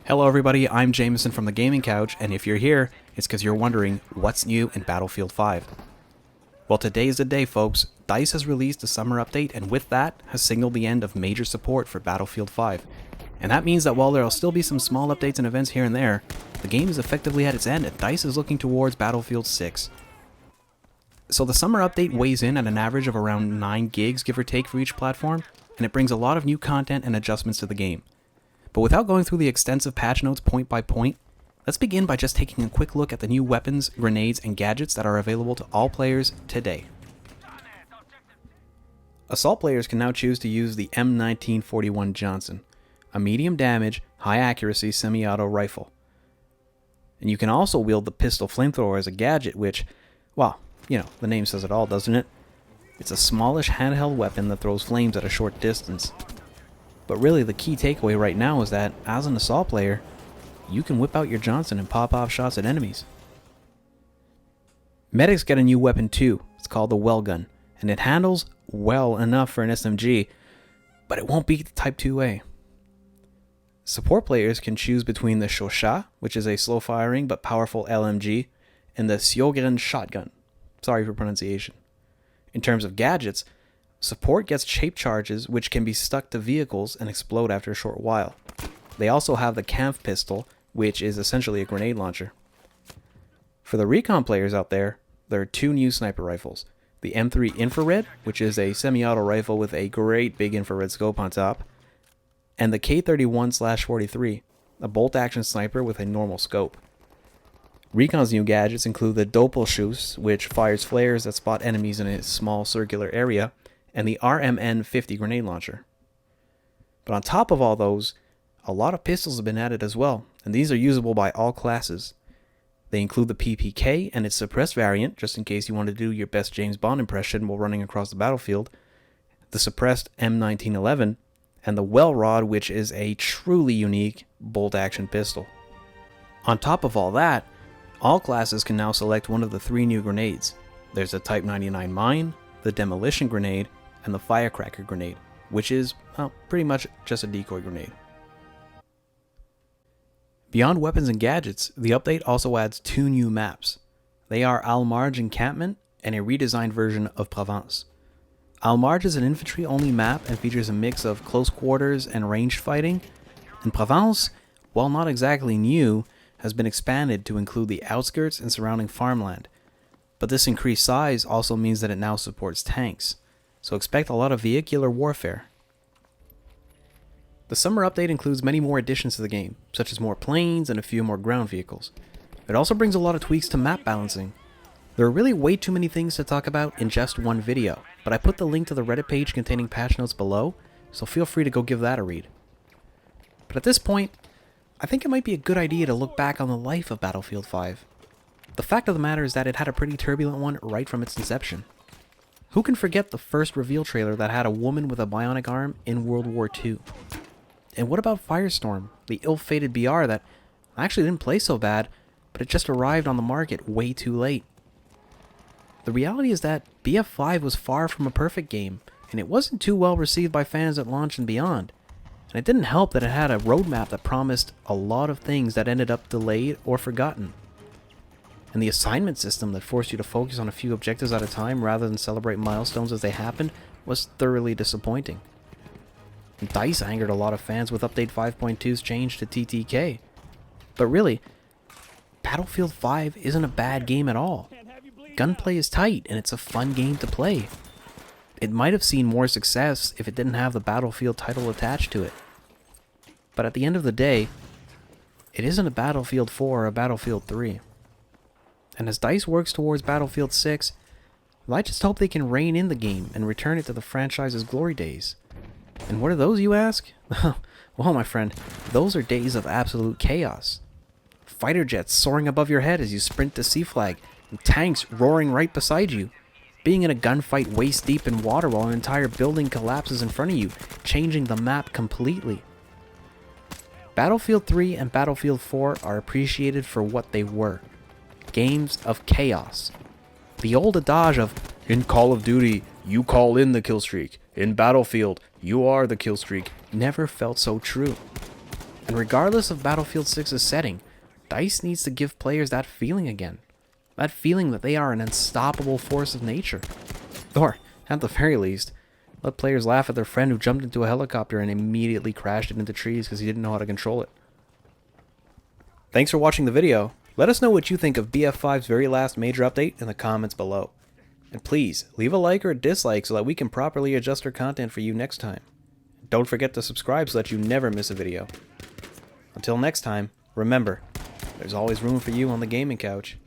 Hello everybody, I'm Jameson from the Gaming Couch, and if you're here, it's because you're wondering what's new in Battlefield 5. Well, today is the day, folks. DICE has released a summer update, and with that, has signaled the end of major support for Battlefield 5. And that means that while there will still be some small updates and events here and there, the game is effectively at its end, and DICE is looking towards Battlefield 6. So the summer update weighs in at an average of around 9 gigs, give or take, for each platform, and it brings a lot of new content and adjustments to the game. But without going through the extensive patch notes point by point, let's begin by just taking a quick look at the new weapons, grenades, and gadgets that are available to all players today. Assault players can now choose to use the M1941 Johnson, a medium damage, high accuracy semi-auto rifle. And you can also wield the pistol flamethrower as a gadget, which, well, you know, the name says it all, doesn't it? It's a smallish handheld weapon that throws flames at a short distance. But really, the key takeaway right now is that, as an assault player, you can whip out your Johnson and pop off shots at enemies. Medics get a new weapon too. It's called the well gun, and it handles well enough for an SMG, but it won't beat the Type 2A. Support players can choose between the Shosha, which is a slow-firing but powerful LMG, and the Sjogren shotgun. Sorry for pronunciation. In terms of gadgets, support gets shape charges which can be stuck to vehicles and explode after a short while. They also have the Kampf pistol, which is essentially a grenade launcher. For the recon players out there, there are two new sniper rifles. The M3 Infrared, which is a semi-auto rifle with a great big infrared scope on top, and the K31/43, a bolt-action sniper with a normal scope. Recon's new gadgets include the Doppelschuss, which fires flares that spot enemies in a small circular area, and the RMN-50 grenade launcher. But on top of all those, a lot of pistols have been added as well, and these are usable by all classes. They include the PPK and its suppressed variant, just in case you want to do your best James Bond impression while running across the battlefield, the suppressed M1911, and the Well Rod, which is a truly unique bolt-action pistol. On top of all that, all classes can now select one of the three new grenades. There's the Type 99 mine, the demolition grenade, and the firecracker grenade, which is, well, pretty much just a decoy grenade. Beyond weapons and gadgets, the update also adds two new maps. They are Al Marj Encampment and a redesigned version of Provence. Al Marj is an infantry-only map and features a mix of close quarters and ranged fighting, and Provence, while not exactly new, has been expanded to include the outskirts and surrounding farmland. But this increased size also means that it now supports tanks, so expect a lot of vehicular warfare. The summer update includes many more additions to the game, such as more planes and a few more ground vehicles. It also brings a lot of tweaks to map balancing. There are really way too many things to talk about in just one video, but I put the link to the Reddit page containing patch notes below, so feel free to go give that a read. But at this point, I think it might be a good idea to look back on the life of Battlefield 5. The fact of the matter is that it had a pretty turbulent one right from its inception. Who can forget the first reveal trailer that had a woman with a bionic arm in World War II? And what about Firestorm, the ill-fated BR that actually didn't play so bad, but it just arrived on the market way too late? The reality is that BF5 was far from a perfect game, and it wasn't too well received by fans at launch and beyond. And it didn't help that it had a roadmap that promised a lot of things that ended up delayed or forgotten. And the assignment system that forced you to focus on a few objectives at a time rather than celebrate milestones as they happened was thoroughly disappointing. And DICE angered a lot of fans with Update 5.2's change to TTK. But really, Battlefield 5 isn't a bad game at all. Gunplay is tight and it's a fun game to play. It might have seen more success if it didn't have the Battlefield title attached to it. But at the end of the day, it isn't a Battlefield 4 or a Battlefield 3. And as DICE works towards Battlefield 6, well, I just hope they can rein in the game and return it to the franchise's glory days. And what are those, you ask? Well, my friend, those are days of absolute chaos. Fighter jets soaring above your head as you sprint to C-Flag, and tanks roaring right beside you. Being in a gunfight waist deep in water while an entire building collapses in front of you, changing the map completely. Battlefield 3 and Battlefield 4 are appreciated for what they were. Games of chaos. The old adage of, in Call of Duty, you call in the killstreak. In Battlefield, you are the killstreak, never felt so true. And regardless of Battlefield 6's setting, DICE needs to give players that feeling again. That feeling that they are an unstoppable force of nature. Or, at the very least, let players laugh at their friend who jumped into a helicopter and immediately crashed it into trees because he didn't know how to control it. Thanks for watching the video. Let us know what you think of BF5's very last major update in the comments below. And please, leave a like or a dislike so that we can properly adjust our content for you next time. Don't forget to subscribe so that you never miss a video. Until next time, remember, there's always room for you on the gaming couch.